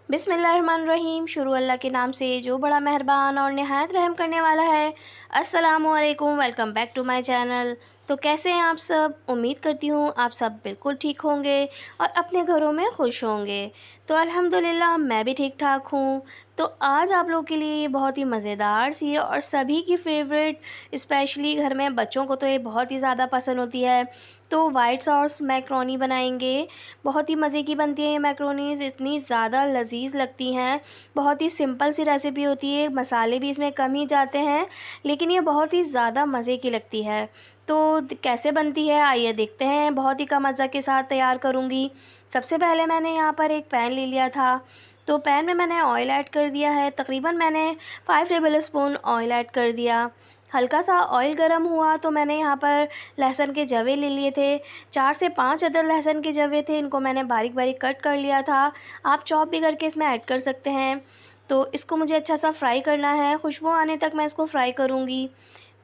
बिस्मिल्लाहिर्रहमानिर्रहीम। शुरू अल्लाह के नाम से जो बड़ा मेहरबान और नहायत रहम करने वाला है। अस्सलामुअलैकुम, welcome back to my channel. तो कैसे हैं आप सब? उम्मीद करती हूँ आप सब बिल्कुल ठीक होंगे और अपने घरों में खुश होंगे। तो अल्हम्दुलिल्लाह मैं भी ठीक ठाक हूँ। तो आज आप लोगों के लिए बहुत ही मज़ेदार सी और सभी की फेवरेट, स्पेशली घर में बच्चों को तो ये बहुत ही ज़्यादा पसंद होती है, तो वाइट सॉस मैक्रोनी बनाएंगे। बहुत ही मज़े की बनती है ये मैक्रोनीज़, इतनी ज़्यादा लजीज लगती हैं। बहुत ही सिंपल सी रेसिपी होती है, मसाले भी इसमें कम ही जाते हैं, लेकिन ये बहुत ही ज़्यादा मज़े की लगती है। तो कैसे बनती है आइए देखते हैं। बहुत ही कम अज़ा के साथ तैयार करूँगी। सबसे पहले मैंने यहाँ पर एक पैन ले लिया था, तो पैन में मैंने ऑयल ऐड कर दिया है। तकरीबन मैंने 5 टेबल स्पून ऑयल ऐड कर दिया। हल्का सा ऑयल गर्म हुआ तो मैंने यहाँ पर लहसुन के जवे ले लिए थे। 4 से 5 अदद लहसुन के जवे थे, इनको मैंने बारीक बारीक कट कर लिया था। आप चॉप भी करके इसमें ऐड कर सकते हैं। तो इसको मुझे अच्छा सा फ्राई करना है, खुशबू आने तक मैं इसको फ्राई करूँगी।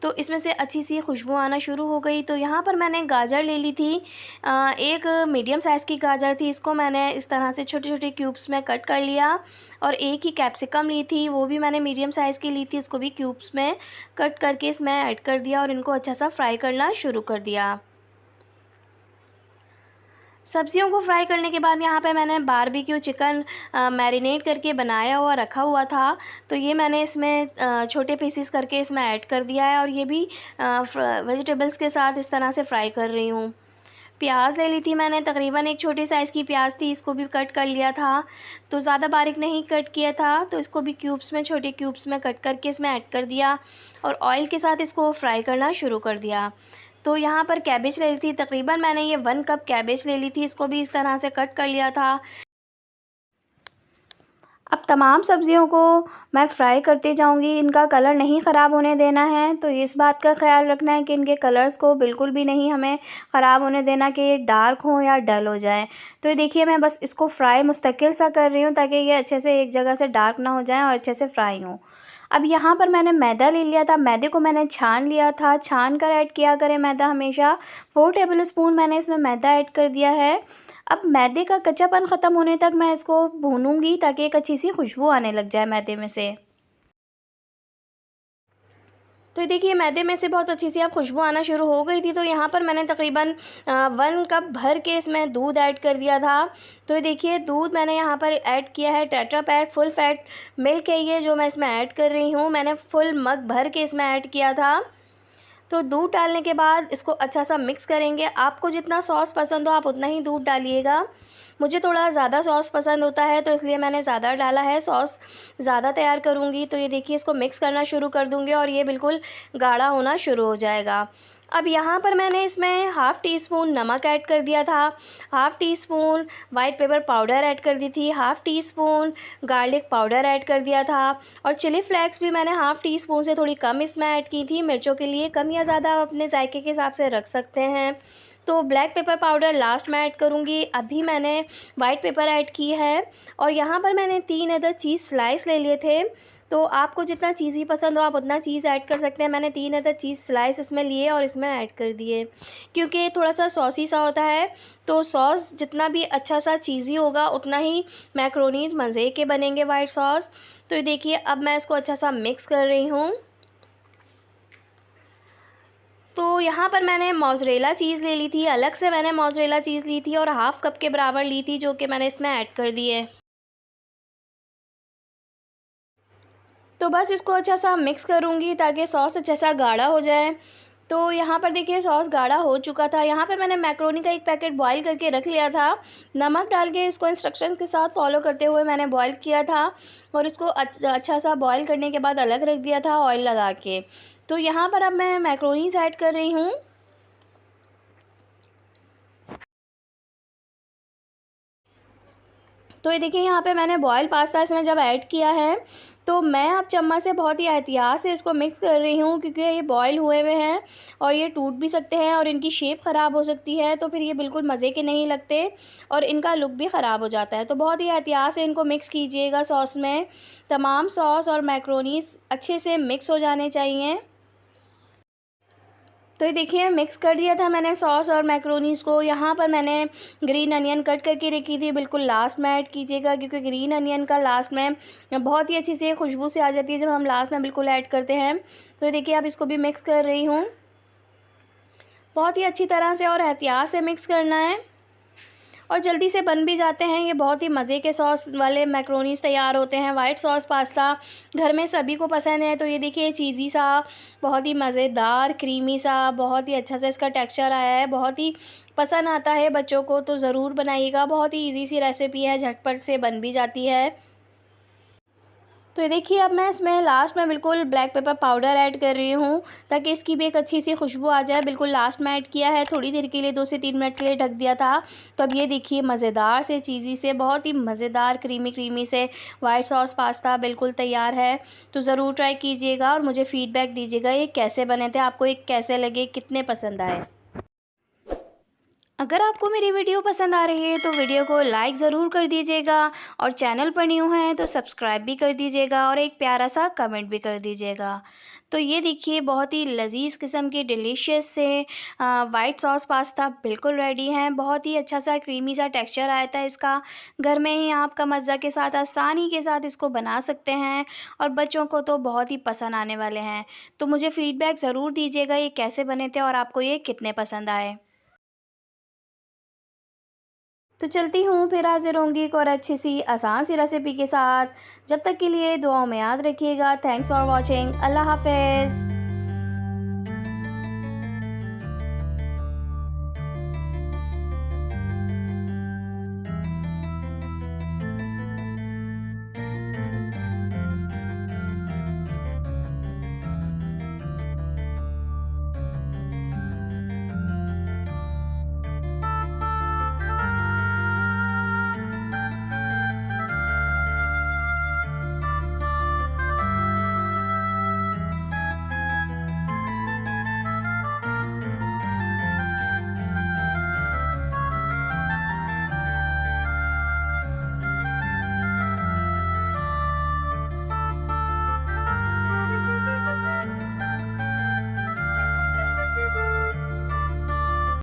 तो इसमें से अच्छी सी खुशबू आना शुरू हो गई। तो यहाँ पर मैंने गाजर ले ली थी, एक मीडियम साइज़ की गाजर थी। इसको मैंने इस तरह से छोटे छोटे क्यूब्स में कट कर लिया। और एक ही कैप्सिकम ली थी, वो भी मैंने मीडियम साइज़ की ली थी, उसको भी क्यूब्स में कट करके इसमें ऐड कर दिया और इनको अच्छा सा फ्राई करना शुरू कर दिया। सब्जियों को फ्राई करने के बाद यहाँ पे मैंने बारबेक्यू चिकन मैरिनेट करके बनाया हुआ रखा हुआ था, तो ये मैंने इसमें छोटे पीसीस करके इसमें ऐड कर दिया है और ये भी वेजिटेबल्स के साथ इस तरह से फ्राई कर रही हूँ। प्याज ले ली थी मैंने, तकरीबन एक छोटी साइज़ की प्याज थी, इसको भी कट कर लिया था। तो ज़्यादा बारीक नहीं कट किया था, तो इसको भी क्यूब्स में, छोटे क्यूब्स में कट करके इसमें ऐड कर दिया और ऑयल के साथ इसको फ्राई करना शुरू कर दिया। तो यहाँ पर कैबेज ले ली थी, तकरीबन मैंने ये 1 कप कैबेज ले ली थी, इसको भी इस तरह से कट कर लिया था। अब तमाम सब्ज़ियों को मैं फ्राई करती जाऊंगी, इनका कलर नहीं ख़राब होने देना है। तो इस बात का ख्याल रखना है कि इनके कलर्स को बिल्कुल भी नहीं हमें ख़राब होने देना कि ये डार्क हो या डल हो जाए। तो ये देखिए मैं बस इसको फ्राई मुस्तकिल सा कर रही हूँ ताकि ये अच्छे से एक जगह से डार्क ना हो जाए और अच्छे से फ्राई हों। अब यहाँ पर मैंने मैदा ले लिया था, मैदे को मैंने छान लिया था। छान कर ऐड किया करें मैदा हमेशा। 4 टेबल स्पून मैंने इसमें मैदा ऐड कर दिया है। अब मैदे का कच्चापन ख़त्म होने तक मैं इसको भूनूंगी ताकि एक अच्छी सी खुशबू आने लग जाए मैदे में से। तो ये देखिए मैदे में से बहुत अच्छी सी अब खुशबू आना शुरू हो गई थी। तो यहाँ पर मैंने तकरीबन 1 कप भर के इसमें दूध ऐड कर दिया था। तो ये देखिए दूध मैंने यहाँ पर ऐड किया है, tetra pack full fat milk है ये जो मैं इसमें ऐड कर रही हूँ। मैंने फुल मग भर के इसमें ऐड किया था। तो दूध डालने के बाद इसको अच्छा सा मिक्स करेंगे। आपको जितना सॉस पसंद हो आप उतना ही दूध डालिएगा। मुझे थोड़ा ज़्यादा सॉस पसंद होता है, तो इसलिए मैंने ज़्यादा डाला है। सॉस ज़्यादा तैयार करूँगी। तो ये देखिए इसको मिक्स करना शुरू कर दूँगी और ये बिल्कुल गाढ़ा होना शुरू हो जाएगा। अब यहाँ पर मैंने इसमें हाफ़ टी स्पून नमक ऐड कर दिया था, half tea spoon white pepper powder add कर दी थी, half tea spoon garlic powder add कर दिया था और चिली फ्लेक्स भी मैंने हाफ़ टी स्पून से थोड़ी कम इसमें ऐड की थी। मिर्चों के लिए कम या ज़्यादा आप अपने जायके के हिसाब से रख सकते हैं। तो ब्लैक पेपर पाउडर लास्ट में ऐड करूँगी। अभी मैंने वाइट पेपर ऐड की है और यहाँ पर मैंने 3 अदद चीज़ स्लाइस ले लिए थे। तो आपको जितना चीज़ी पसंद हो आप उतना चीज़ ऐड कर सकते हैं। मैंने 3 अदद चीज़ स्लाइस इसमें लिए और इसमें ऐड कर दिए, क्योंकि ये थोड़ा सा सॉसी सा होता है। तो सॉस जितना भी अच्छा सा चीज़ी होगा उतना ही मैक्रोनीज़ मज़े के बनेंगे वाइट सॉस। तो ये देखिए अब मैं इसको अच्छा सा मिक्स कर रही हूँ। तो यहाँ पर मैंने मोज़रेला चीज़ ले ली थी, अलग से मैंने मोज़रेला चीज़ ली थी और हाफ़ कप के बराबर ली थी, जो कि मैंने इसमें ऐड कर दी है। तो बस इसको अच्छा सा मिक्स करूँगी ताकि सॉस अच्छा सा गाढ़ा हो जाए। तो यहाँ पर देखिए सॉस गाढ़ा हो चुका था। यहाँ पे मैंने मैक्रोनी का एक पैकेट बॉईल करके रख लिया था। नमक डाल के इसको इंस्ट्रक्शन के साथ फॉलो करते हुए मैंने बॉईल किया था और इसको अच्छा सा बॉईल करने के बाद अलग रख दिया था ऑयल लगा के। तो यहाँ पर अब मैं मैक्रोनीस ऐड कर रही हूँ। तो ये देखिए यहाँ पे मैंने बॉयल पास्ता इसमें जब ऐड किया है, तो मैं अब चम्मच से बहुत ही एहतियात से इसको मिक्स कर रही हूँ, क्योंकि ये बॉयल हुए हुए हैं और ये टूट भी सकते हैं और इनकी शेप ख़राब हो सकती है, तो फिर ये बिल्कुल मज़े के नहीं लगते और इनका लुक भी ख़राब हो जाता है। तो बहुत ही एहतियात से इनको मिक्स कीजिएगा सॉस में। तमाम सॉस और मैक्रोनीस अच्छे से मिक्स हो जाने चाहिए। तो ये देखिए मिक्स कर दिया था मैंने सॉस और मैक्रोनीज़ को। यहाँ पर मैंने ग्रीन अनियन कट करके रखी थी, बिल्कुल लास्ट में ऐड कीजिएगा क्योंकि ग्रीन अनियन का लास्ट में बहुत ही अच्छी सी खुशबू से आ जाती है जब हम लास्ट में बिल्कुल ऐड करते हैं। तो ये देखिए अब इसको भी मिक्स कर रही हूँ, बहुत ही अच्छी तरह से और एहतियात से मिक्स करना है और जल्दी से बन भी जाते हैं। ये बहुत ही मज़े के सॉस वाले मैक्रोनीज़ तैयार होते हैं। वाइट सॉस पास्ता घर में सभी को पसंद है। तो ये देखिए चीज़ी सा, बहुत ही मज़ेदार क्रीमी सा, बहुत ही अच्छा सा इसका टेक्सचर आया है, बहुत ही पसंद आता है बच्चों को। तो ज़रूर बनाइएगा, बहुत ही ईज़ी सी रेसिपी है, झटपट से बन भी जाती है। तो ये देखिए अब मैं इसमें लास्ट में बिल्कुल ब्लैक पेपर पाउडर ऐड कर रही हूँ ताकि इसकी भी एक अच्छी सी खुशबू आ जाए। बिल्कुल लास्ट में ऐड किया है, थोड़ी देर के लिए 2 से 3 मिनट के लिए ढक दिया था। तो अब ये देखिए मज़ेदार से चीज़ी से, बहुत ही मज़ेदार क्रीमी से वाइट सॉस पास्ता बिल्कुल तैयार है। तो ज़रूर ट्राई कीजिएगा और मुझे फ़ीडबैक दीजिएगा ये कैसे बने थे, आपको ये कैसे लगे, कितने पसंद आए। अगर आपको मेरी वीडियो पसंद आ रही है तो वीडियो को लाइक ज़रूर कर दीजिएगा और चैनल पर न्यू हैं तो सब्सक्राइब भी कर दीजिएगा और एक प्यारा सा कमेंट भी कर दीजिएगा। तो ये देखिए बहुत ही लजीज किस्म के डिलीशियस से वाइट सॉस पास्ता बिल्कुल रेडी हैं। बहुत ही अच्छा सा क्रीमी सा टेक्सचर आया था इसका। घर में ही आप कम अज्जा के साथ आसानी के साथ इसको बना सकते हैं और बच्चों को तो बहुत ही पसंद आने वाले हैं। तो मुझे फ़ीडबैक ज़रूर दीजिएगा ये कैसे बने थे और आपको ये कितने पसंद आए। तो चलती हूँ, फिर हाज़िर होंगी एक और अच्छी सी आसान सी रेसिपी के साथ। जब तक के लिए दुआओं में याद रखिएगा। Thanks for watching. अल्लाह हाफ़िज़।